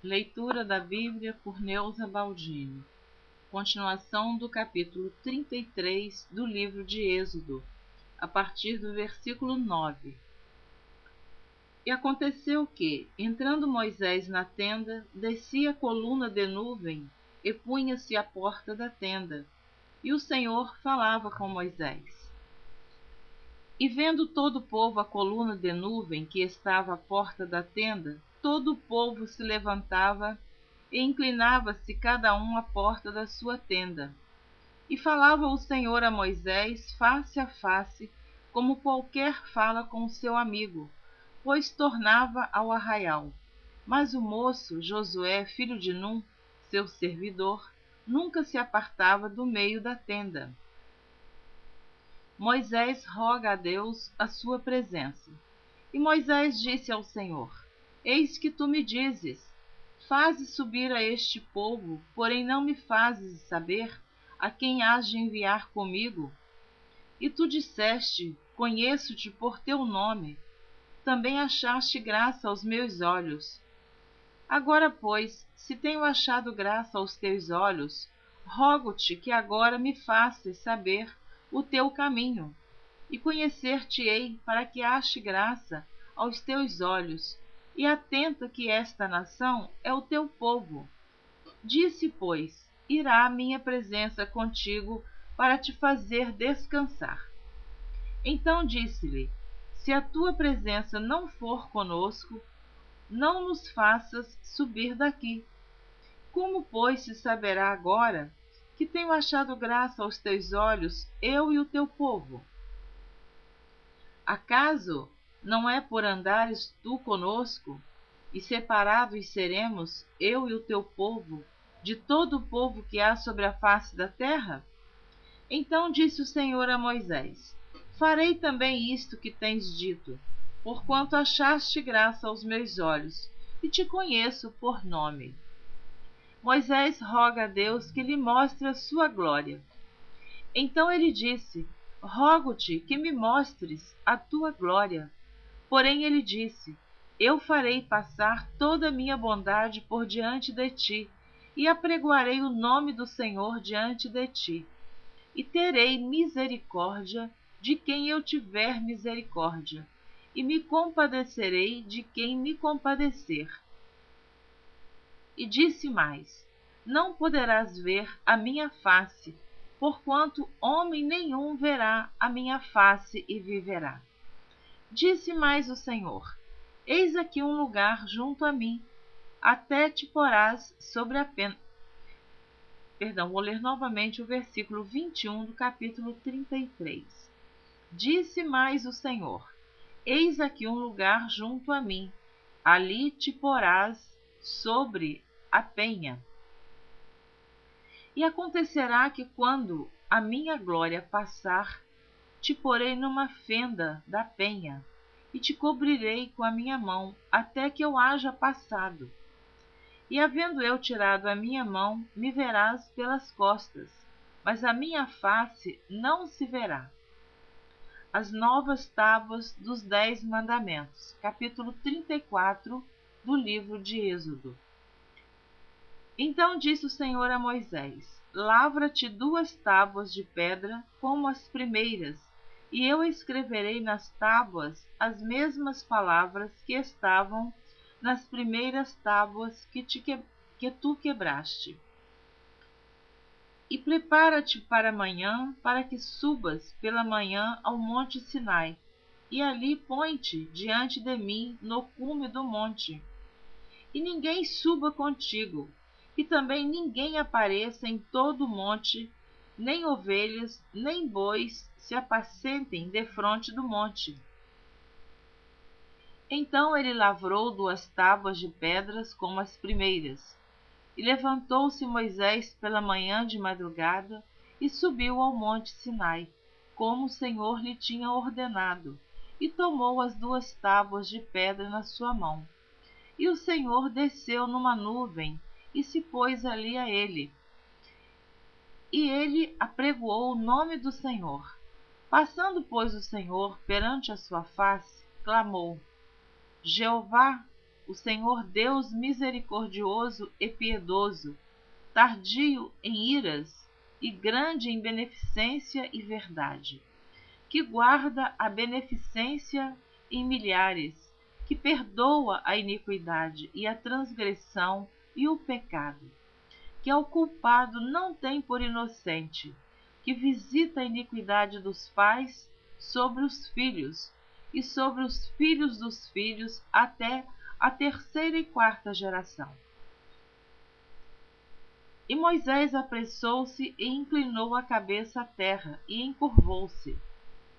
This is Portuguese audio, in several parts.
Leitura da Bíblia por Neuza Baldini. Continuação do capítulo 33 do livro de Êxodo, a partir do versículo 9. E aconteceu que, entrando Moisés na tenda, descia a coluna de nuvem e punha-se à porta da tenda, e o Senhor falava com Moisés. E vendo todo o povo a coluna de nuvem que estava à porta da tenda, todo o povo se levantava e inclinava-se cada um à porta da sua tenda. E falava o Senhor a Moisés face a face, como qualquer fala com o seu amigo, pois tornava ao arraial. Mas o moço, Josué, filho de Num, seu servidor, nunca se apartava do meio da tenda. Moisés roga a Deus a sua presença. E Moisés disse ao Senhor: Eis que tu me dizes: Fazes subir a este povo, porém não me fazes saber a quem hás de enviar comigo. E tu disseste: Conheço-te por teu nome. Também achaste graça aos meus olhos. Agora, pois, se tenho achado graça aos teus olhos, rogo-te que agora me faças saber o teu caminho, e conhecer-te-ei para que ache graça aos teus olhos, e atenta que esta nação é o teu povo. Disse, pois, irá a minha presença contigo para te fazer descansar. Então disse-lhe: Se a tua presença não for conosco, não nos faças subir daqui. Como, pois, se saberá agora que tenho achado graça aos teus olhos, eu e o teu povo? Acaso não é por andares tu conosco, e separados seremos, eu e o teu povo, de todo o povo que há sobre a face da terra? Então disse o Senhor a Moisés: Farei também isto que tens dito, porquanto achaste graça aos meus olhos, e te conheço por nome. Moisés roga a Deus que lhe mostre a sua glória. Então ele disse: Rogo-te que me mostres a tua glória. Porém ele disse: Eu farei passar toda a minha bondade por diante de ti, e apregoarei o nome do Senhor diante de ti. E terei misericórdia de quem eu tiver misericórdia, e me compadecerei de quem me compadecer. E disse mais: Não poderás ver a minha face, porquanto homem nenhum verá a minha face e viverá. Disse mais o Senhor: Eis aqui um lugar junto a mim, até te porás sobre a pena. Vou ler novamente o versículo 21 do capítulo 33. Disse mais o Senhor: Eis aqui um lugar junto a mim, ali te porás sobre a penha. E acontecerá que quando a minha glória passar, te porei numa fenda da penha, e te cobrirei com a minha mão, até que eu haja passado. E havendo eu tirado a minha mão, me verás pelas costas, mas a minha face não se verá. As novas tábuas dos 10 mandamentos, capítulo 34 do livro de Êxodo. Então disse o Senhor a Moisés: Lavra-te 2 tábuas de pedra como as primeiras, e eu escreverei nas tábuas as mesmas palavras que estavam nas primeiras tábuas que tu quebraste. E prepara-te para amanhã, para que subas pela manhã ao monte Sinai, e ali põe-te diante de mim no cume do monte. E ninguém suba contigo, e também ninguém apareça em todo o monte, nem ovelhas, nem bois se apacentem defronte do monte. Então ele lavrou 2 tábuas de pedras como as primeiras. E levantou-se Moisés pela manhã de madrugada e subiu ao monte Sinai, como o Senhor lhe tinha ordenado, e tomou as 2 tábuas de pedra na sua mão. E o Senhor desceu numa nuvem e se pôs ali a ele. E ele apregoou o nome do Senhor. Passando, pois, o Senhor perante a sua face, clamou: Jeová, o Senhor Deus misericordioso e piedoso, tardio em iras e grande em beneficência e verdade, que guarda a beneficência em milhares, que perdoa a iniquidade e a transgressão e o pecado, que ao culpado não tem por inocente, que visita a iniquidade dos pais sobre os filhos e sobre os filhos dos filhos até a terceira e quarta geração. E Moisés apressou-se e inclinou a cabeça à terra e encurvou-se.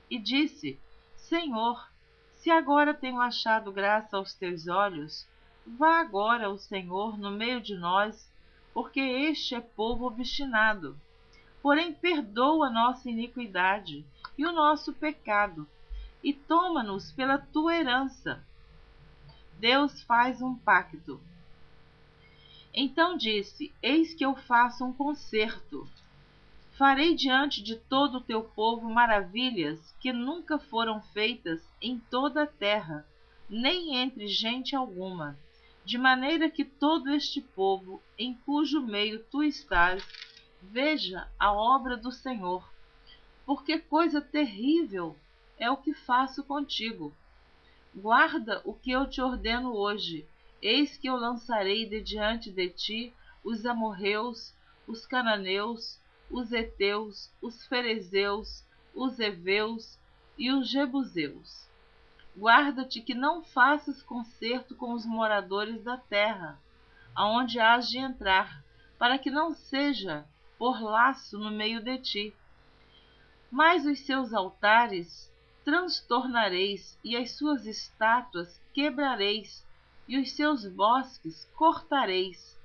E disse: Senhor, se agora tenho achado graça aos teus olhos, vá agora o Senhor no meio de nós, porque este é povo obstinado. Porém perdoa nossa iniquidade e o nosso pecado, e toma-nos pela tua herança. Deus faz um pacto. Então disse: Eis que eu faço um concerto. Farei diante de todo o teu povo maravilhas que nunca foram feitas em toda a terra, nem entre gente alguma, de maneira que todo este povo, em cujo meio tu estás, veja a obra do Senhor, porque coisa terrível é o que faço contigo. Guarda o que eu te ordeno hoje. Eis que eu lançarei de diante de ti os amorreus, os cananeus, os heteus, os ferezeus, os heveus e os jebuseus. Guarda-te que não faças concerto com os moradores da terra, aonde hás de entrar, para que não seja por laço no meio de ti. Mas os seus altares transtornareis, e as suas estátuas quebrareis, e os seus bosques cortareis,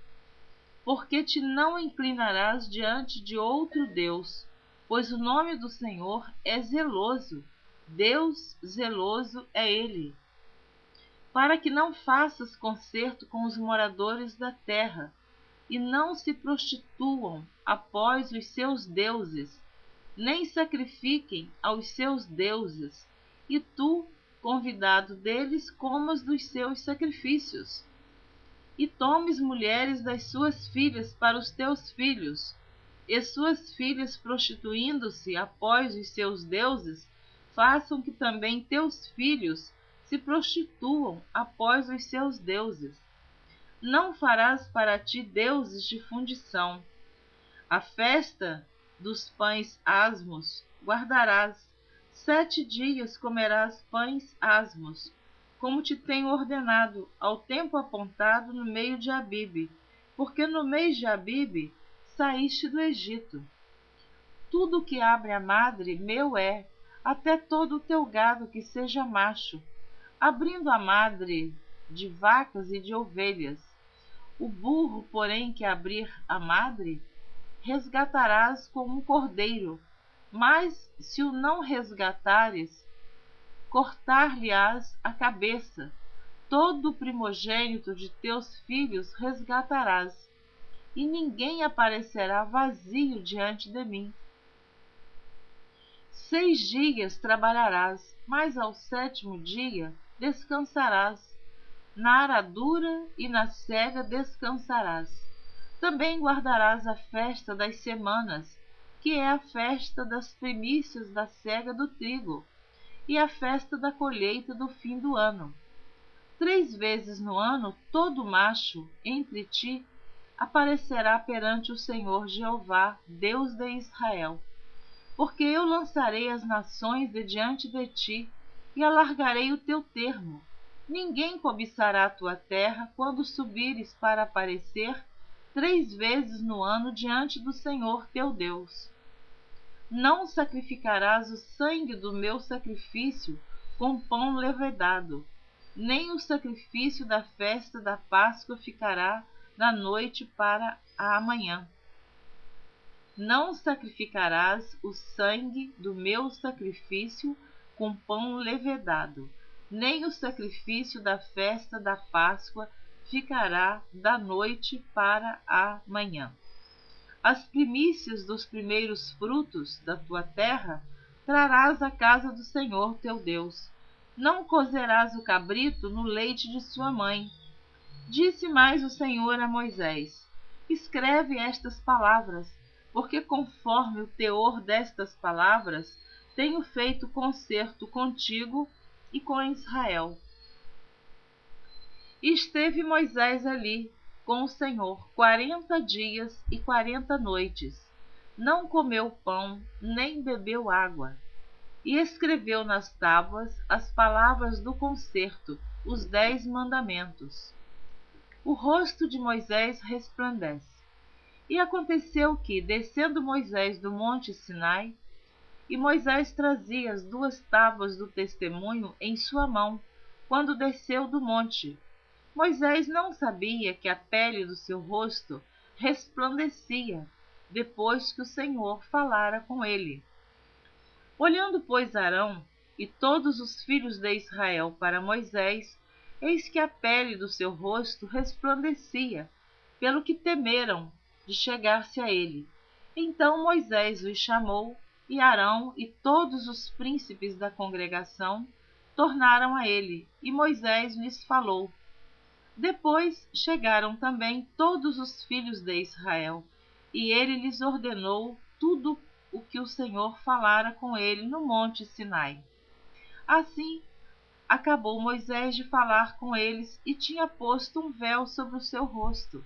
porque te não inclinarás diante de outro Deus, pois o nome do Senhor é zeloso, Deus zeloso é Ele. Para que não faças concerto com os moradores da terra, e não se prostituam após os seus deuses, nem sacrifiquem aos seus deuses, e tu, convidado deles, comas dos seus sacrifícios. E tomes mulheres das suas filhas para os teus filhos, e suas filhas, prostituindo-se após os seus deuses, façam que também teus filhos se prostituam após os seus deuses. Não farás para ti deuses de fundição. A festa dos pães asmos guardarás. 7 dias comerás pães asmos, como te tenho ordenado, ao tempo apontado no meio de Abibe, porque no mês de Abibe saíste do Egito. Tudo o que abre a madre meu é, até todo o teu gado que seja macho, abrindo a madre de vacas e de ovelhas. O burro, porém, que abrir a madre, resgatarás com um cordeiro, mas se o não resgatares, cortar-lhe-ás a cabeça. Todo o primogênito de teus filhos resgatarás, e ninguém aparecerá vazio diante de mim. 6 dias trabalharás, mas ao 7º dia descansarás. Na aradura e na cega descansarás. Também guardarás a festa das semanas, que é a festa das primícias da cega do trigo, e a festa da colheita do fim do ano. 3 vezes no ano todo macho entre ti aparecerá perante o Senhor Jeová, Deus de Israel. Porque eu lançarei as nações de diante de ti, e alargarei o teu termo. Ninguém cobiçará a tua terra quando subires para aparecer 3 vezes no ano diante do Senhor teu Deus. Não sacrificarás o sangue do meu sacrifício com pão levedado, nem o sacrifício da festa da Páscoa ficará da noite para a amanhã. Não sacrificarás o sangue do meu sacrifício com pão levedado, nem o sacrifício da festa da Páscoa ficará da noite para a manhã. As primícias dos primeiros frutos da tua terra trarás à casa do Senhor teu Deus. Não cozerás o cabrito no leite de sua mãe, Disse mais o Senhor a Moisés: escreve estas palavras, porque conforme o teor destas palavras, tenho feito concerto contigo e com Israel. E esteve Moisés ali com o Senhor 40 dias e 40 noites. Não comeu pão, nem bebeu água. E escreveu nas tábuas as palavras do concerto, os 10 mandamentos. O rosto de Moisés resplandece. E aconteceu que, descendo Moisés do monte Sinai, e Moisés trazia as 2 tábuas do testemunho em sua mão, quando desceu do monte. Moisés não sabia que a pele do seu rosto resplandecia, depois que o Senhor falara com ele. Olhando, pois, Arão e todos os filhos de Israel para Moisés, eis que a pele do seu rosto resplandecia, pelo que temeram de chegar-se a ele. Então Moisés os chamou, e Arão e todos os príncipes da congregação tornaram a ele, e Moisés lhes falou. Depois chegaram também todos os filhos de Israel, e ele lhes ordenou tudo o que o Senhor falara com ele no monte Sinai. Assim, acabou Moisés de falar com eles e tinha posto um véu sobre o seu rosto.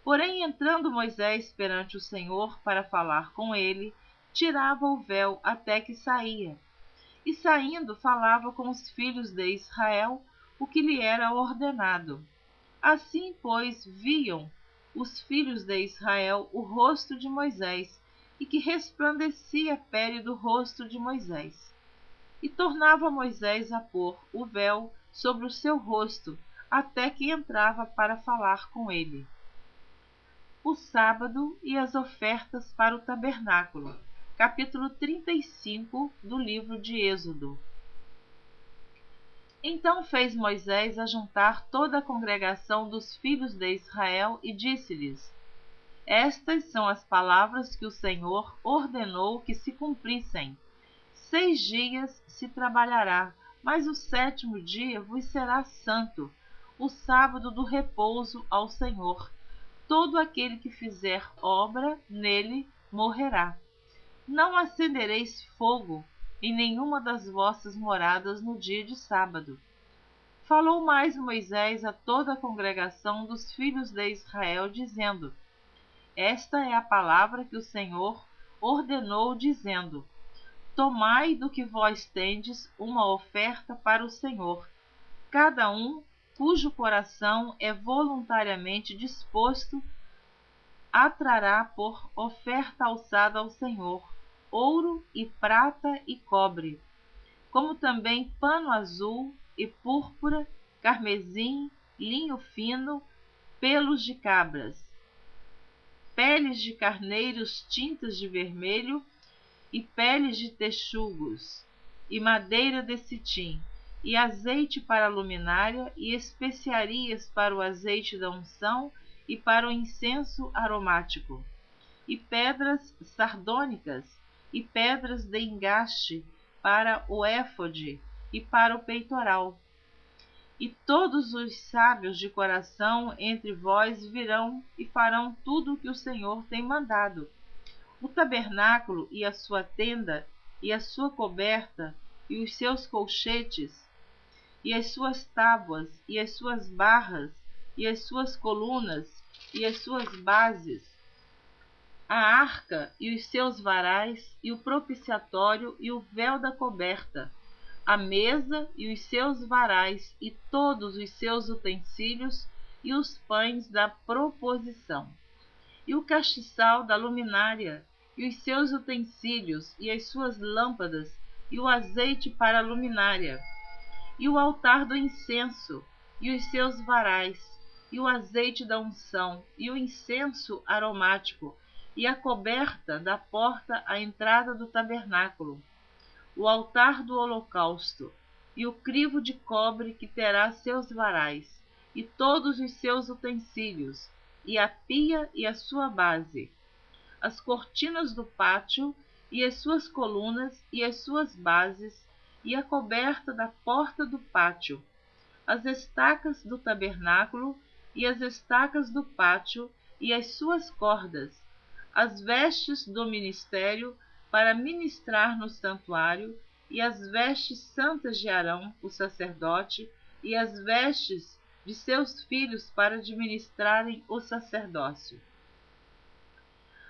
Porém, entrando Moisés perante o Senhor para falar com ele, tirava o véu até que saía. E saindo, falava com os filhos de Israel o que lhe era ordenado. Assim, pois, viam os filhos de Israel o rosto de Moisés, e que resplandecia a pele do rosto de Moisés. E tornava Moisés a pôr o véu sobre o seu rosto, até que entrava para falar com ele. O sábado e as ofertas para o tabernáculo. Capítulo 35 do livro de Êxodo. Então fez Moisés ajuntar toda a congregação dos filhos de Israel e disse-lhes: estas são as palavras que o Senhor ordenou que se cumprissem. 6 dias se trabalhará, mas o 7º dia vos será santo, o sábado do repouso ao Senhor. Todo aquele que fizer obra nele morrerá. Não acendereis fogo em nenhuma das vossas moradas no dia de sábado. Falou mais Moisés a toda a congregação dos filhos de Israel, dizendo: esta é a palavra que o Senhor ordenou, dizendo: tomai do que vós tendes uma oferta para o Senhor, cada um cujo coração é voluntariamente disposto atrará por oferta alçada ao Senhor ouro e prata e cobre, como também pano azul e púrpura, carmesim, linho fino, pelos de cabras, peles de carneiros tintas de vermelho e peles de texugos, e madeira de citim, e azeite para a luminária, e especiarias para o azeite da unção e para o incenso aromático, e pedras sardônicas, e pedras de engaste para o éfode e para o peitoral. E todos os sábios de coração entre vós virão e farão tudo o que o Senhor tem mandado. O tabernáculo e a sua tenda, e a sua coberta, e os seus colchetes, e as suas tábuas, e as suas barras, e as suas colunas, e as suas bases, a arca e os seus varais, e o propiciatório e o véu da coberta, a mesa e os seus varais, e todos os seus utensílios, e os pães da proposição, e o castiçal da luminária, e os seus utensílios, e as suas lâmpadas, e o azeite para a luminária, e o altar do incenso, e os seus varais, e o azeite da unção, e o incenso aromático, e a coberta da porta à entrada do tabernáculo, o altar do holocausto, e o crivo de cobre que terá seus varais, e todos os seus utensílios, e a pia e a sua base, as cortinas do pátio, e as suas colunas, e as suas bases, e a coberta da porta do pátio, as estacas do tabernáculo e as estacas do pátio e as suas cordas, as vestes do ministério para ministrar no santuário, e as vestes santas de Arão, o sacerdote, e as vestes de seus filhos para administrarem o sacerdócio.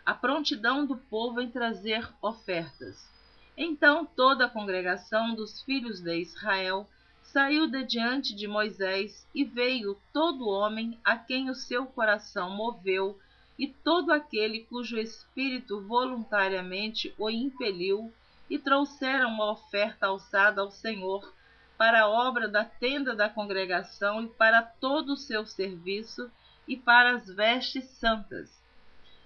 A prontidão do povo em trazer ofertas. Então toda a congregação dos filhos de Israel saiu de diante de Moisés, e veio todo homem a quem o seu coração moveu, e todo aquele cujo espírito voluntariamente o impeliu, e trouxeram uma oferta alçada ao Senhor para a obra da tenda da congregação e para todo o seu serviço e para as vestes santas.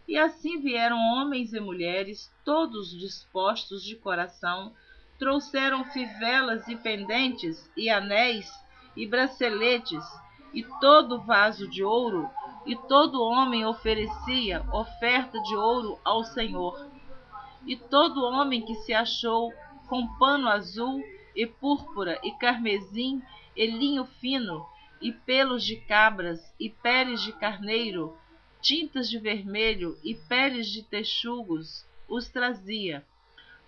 E assim vieram homens e mulheres, todos dispostos de coração, trouxeram fivelas e pendentes, e anéis, e braceletes, e todo vaso de ouro, e todo homem oferecia oferta de ouro ao Senhor. E todo homem que se achou com pano azul, e púrpura, e carmesim, e linho fino, e pelos de cabras, e peles de carneiro, tintas de vermelho e peles de texugos, os trazia.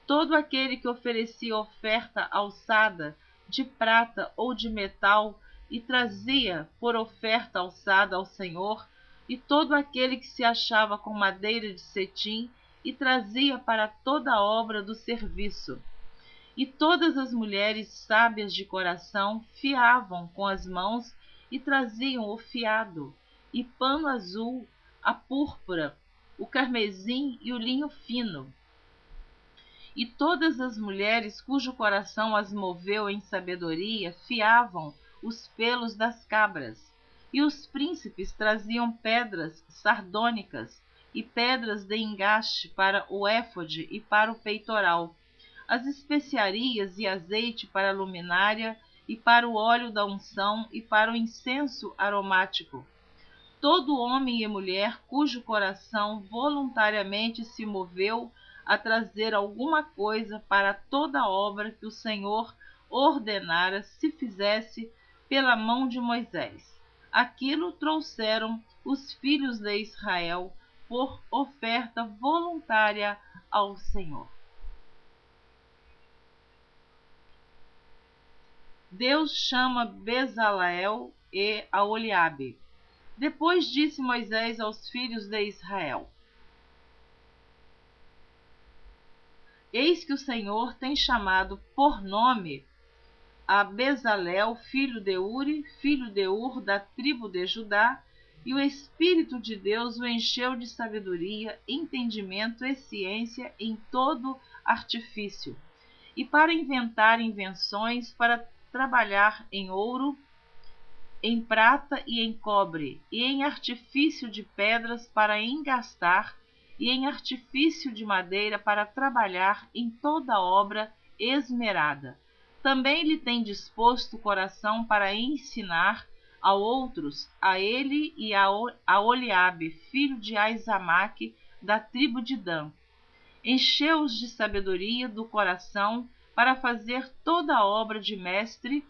Todo aquele que oferecia oferta alçada, de prata ou de metal, e trazia por oferta alçada ao Senhor, e todo aquele que se achava com madeira de cetim, e trazia para toda a obra do serviço. E todas as mulheres sábias de coração fiavam com as mãos, e traziam o fiado, e pano azul, a púrpura, o carmesim e o linho fino. E todas as mulheres cujo coração as moveu em sabedoria fiavam os pelos das cabras. E os príncipes traziam pedras sardônicas e pedras de engaste para o éfode e para o peitoral, as especiarias e azeite para a luminária e para o óleo da unção e para o incenso aromático. Todo homem e mulher cujo coração voluntariamente se moveu a trazer alguma coisa para toda a obra que o Senhor ordenara se fizesse pela mão de Moisés. Aquilo trouxeram os filhos de Israel por oferta voluntária ao Senhor. Deus chama Bezaleel e Aholiabe. Depois disse Moisés aos filhos de Israel: Eis que o Senhor tem chamado por nome a Bezaleel, filho de Uri, filho de Ur, da tribo de Judá, e o Espírito de Deus o encheu de sabedoria, entendimento e ciência em todo artifício, e para inventar invenções, para trabalhar em ouro, em prata e em cobre, e em artifício de pedras para engastar, e em artifício de madeira para trabalhar em toda obra esmerada. Também lhe tem disposto o coração para ensinar a outros, a ele e a Aholiabe, filho de Aizamaque, da tribo de Dan. Encheu-os de sabedoria do coração para fazer toda a obra de mestre,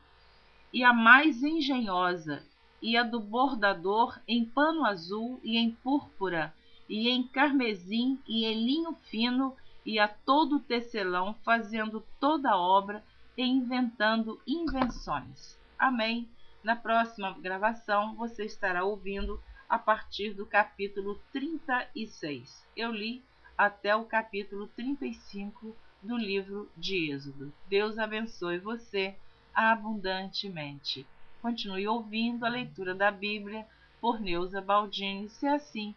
e a mais engenhosa, e a do bordador em pano azul e em púrpura, e em carmesim e em linho fino, e a todo tecelão, fazendo toda a obra e inventando invenções. Amém. Na próxima gravação você estará ouvindo a partir do capítulo 36. Eu li até o capítulo 35 do livro de Êxodo. Deus abençoe você abundantemente. Continue ouvindo a leitura da Bíblia por Neuza Baldini, se assim